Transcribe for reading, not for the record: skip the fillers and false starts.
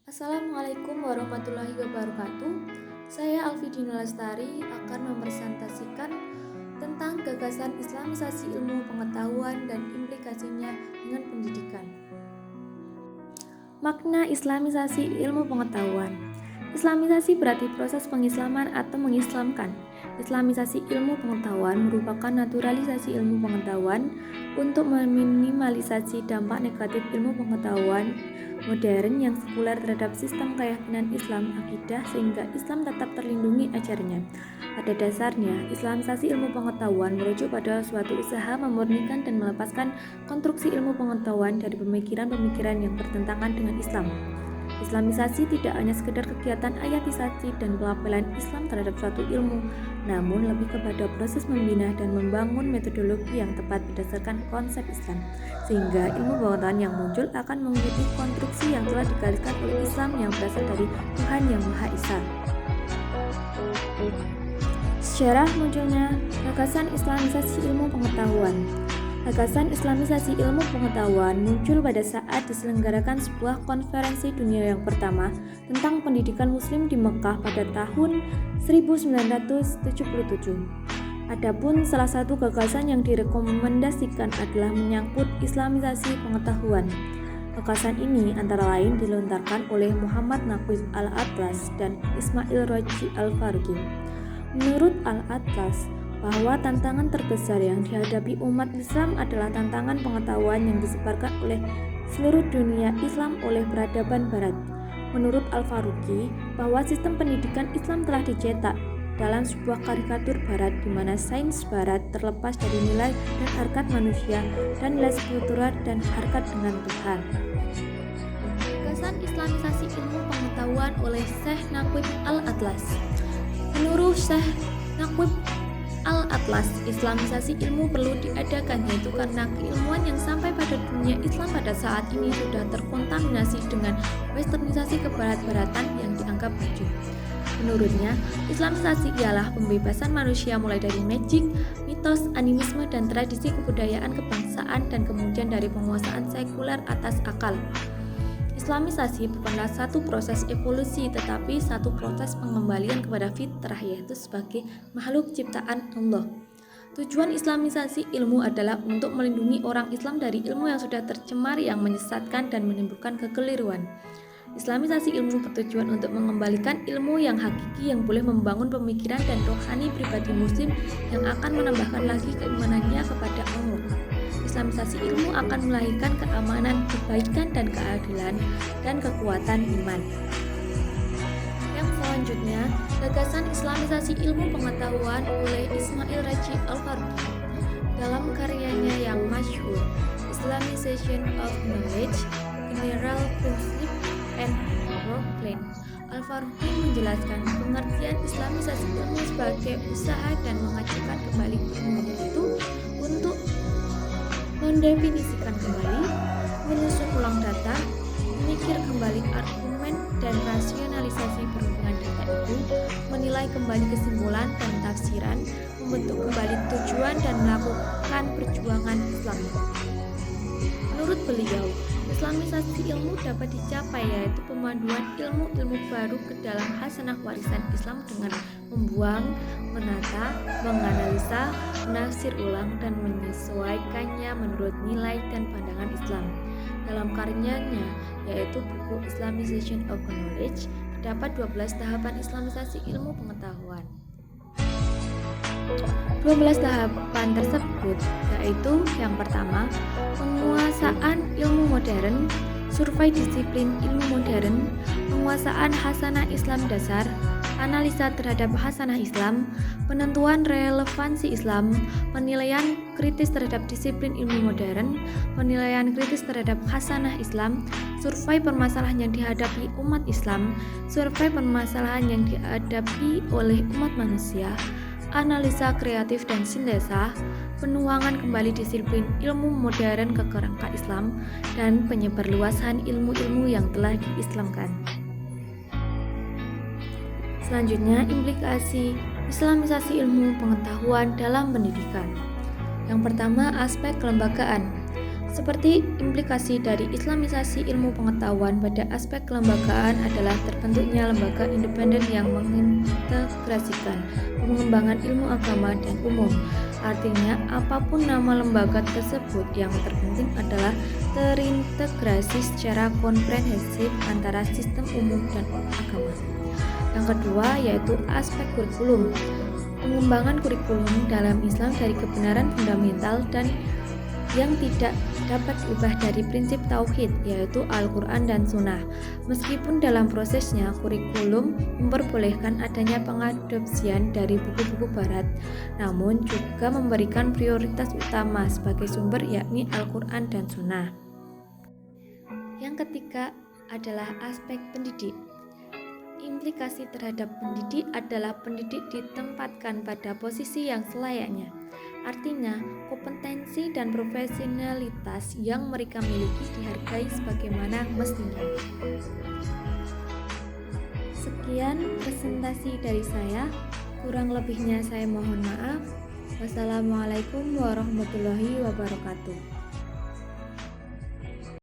Assalamualaikum warahmatullahi wabarakatuh. Saya Alfidina Lestari akan mempresentasikan tentang gagasan Islamisasi ilmu pengetahuan dan implikasinya dengan pendidikan. Makna Islamisasi ilmu pengetahuan. Islamisasi berarti proses pengislaman atau mengislamkan. Islamisasi ilmu pengetahuan merupakan naturalisasi ilmu pengetahuan untuk meminimalisasi dampak negatif ilmu pengetahuan modern yang sekuler terhadap sistem keyakinan Islam akidah sehingga Islam tetap terlindungi ajarnya. Pada dasarnya, Islamisasi ilmu pengetahuan merujuk pada suatu usaha memurnikan dan melepaskan konstruksi ilmu pengetahuan dari pemikiran-pemikiran yang bertentangan dengan Islam. Islamisasi tidak hanya sekedar kegiatan ayatisasi dan pelabelan Islam terhadap suatu ilmu, namun lebih kepada proses membina dan membangun metodologi yang tepat berdasarkan konsep Islam, sehingga ilmu pengetahuan yang muncul akan mengikuti konstruksi yang telah digariskan oleh Islam yang berasal dari Tuhan Yang Maha Esa. Sejarah munculnya gagasan Islamisasi ilmu pengetahuan. Gagasan Islamisasi ilmu pengetahuan muncul pada saat diselenggarakan sebuah konferensi dunia yang pertama tentang pendidikan muslim di Mekah pada tahun 1977. Adapun salah satu gagasan yang direkomendasikan adalah menyangkut Islamisasi pengetahuan. Gagasan ini antara lain dilontarkan oleh Muhammad Naqib Al-Atlas dan Ismail Raji Al-Faruqi. Menurut Al-Atlas, bahwa tantangan terbesar yang dihadapi umat Islam adalah tantangan pengetahuan yang disebarkan oleh seluruh dunia Islam oleh peradaban Barat. Menurut Al-Faruqi, bahwa sistem pendidikan Islam telah dicetak dalam sebuah karikatur Barat di mana sains Barat terlepas dari nilai dan harkat manusia dan nilai spiritual dan harkat dengan Tuhan. Gagasan Islamisasi ilmu pengetahuan oleh Syekh Naqib Al-Atlas. Menurut Syekh Naqib Al-Atlas, Islamisasi ilmu perlu diadakan yaitu karena keilmuan yang sampai pada dunia Islam pada saat ini sudah terkontaminasi dengan westernisasi kebarat-baratan yang dianggap maju. Menurutnya, Islamisasi ialah pembebasan manusia mulai dari magic, mitos, animisme, dan tradisi kebudayaan kebangsaan dan kemudian dari penguasaan sekuler atas akal. Islamisasi bukanlah satu proses evolusi tetapi satu proses pengembalian kepada fitrah yaitu sebagai makhluk ciptaan Allah. Tujuan Islamisasi ilmu adalah untuk melindungi orang Islam dari ilmu yang sudah tercemar yang menyesatkan dan menimbulkan kekeliruan. Islamisasi ilmu bertujuan untuk mengembalikan ilmu yang hakiki yang boleh membangun pemikiran dan rohani pribadi muslim yang akan menambahkan lagi keimanannya kepada Allah. Islamisasi ilmu akan melahirkan keamanan, kebaikan, dan keadilan, dan kekuatan iman. Yang selanjutnya, gagasan Islamisasi ilmu pengetahuan oleh Ismail Raji Al-Faruqi. Dalam karyanya yang masyhur, Islamization of Knowledge, General Principle and Work Plan, Al-Faruqi menjelaskan pengertian Islamisasi ilmu sebagai usaha dan mengajukan kembali ilmu itu untuk mendefinisikan kembali, menyusun ulang data, memikir kembali argumen dan rasionalisasi perhubungan data itu, menilai kembali kesimpulan dan tafsiran, membentuk kembali tujuan dan melakukan perjuangan Islam. Menurut beliau, Islamisasi ilmu dapat dicapai yaitu pemaduan ilmu-ilmu baru ke dalam hasanah warisan Islam dengan membuang, menata, menganalisa, menafsir ulang dan menyesuaikannya menurut nilai dan pandangan Islam. Dalam karyanya yaitu buku Islamization of Knowledge, terdapat 12 tahapan Islamisasi ilmu pengetahuan. 12 tahapan tersebut yaitu yang pertama, penguasaan ilmu modern, survei disiplin ilmu modern, penguasaan hasanah Islam dasar, analisa terhadap hasanah Islam, penentuan relevansi Islam, penilaian kritis terhadap disiplin ilmu modern, penilaian kritis terhadap hasanah Islam, survei permasalahan yang dihadapi umat Islam, survei permasalahan yang dihadapi oleh umat manusia, analisa kreatif dan sintesa, penuangan kembali disiplin ilmu modern ke kerangka Islam, dan penyebarluasan ilmu-ilmu yang telah diislamkan. Selanjutnya, implikasi Islamisasi ilmu pengetahuan dalam pendidikan. Yang pertama, aspek kelembagaan. Seperti implikasi dari Islamisasi ilmu pengetahuan pada aspek kelembagaan adalah terbentuknya lembaga independen yang mengintegrasikan pengembangan ilmu agama dan umum. Artinya, apapun nama lembaga tersebut, yang terpenting adalah terintegrasi secara komprehensif antara sistem umum dan agama. Yang kedua yaitu aspek kurikulum. Pengembangan kurikulum dalam Islam dari kebenaran fundamental dan yang tidak dapat diubah dari prinsip tauhid, yaitu Al-Quran dan Sunnah. Meskipun dalam prosesnya kurikulum memperbolehkan adanya pengadopsian dari buku-buku barat, namun juga memberikan prioritas utama sebagai sumber, yakni Al-Quran dan Sunnah. Yang ketiga adalah aspek pendidik. Implikasi terhadap pendidik adalah pendidik ditempatkan pada posisi yang selayaknya. Artinya, kompetensi dan profesionalitas yang mereka miliki dihargai sebagaimana mestinya. Sekian presentasi dari saya. Kurang lebihnya saya mohon maaf. Wassalamualaikum warahmatullahi wabarakatuh.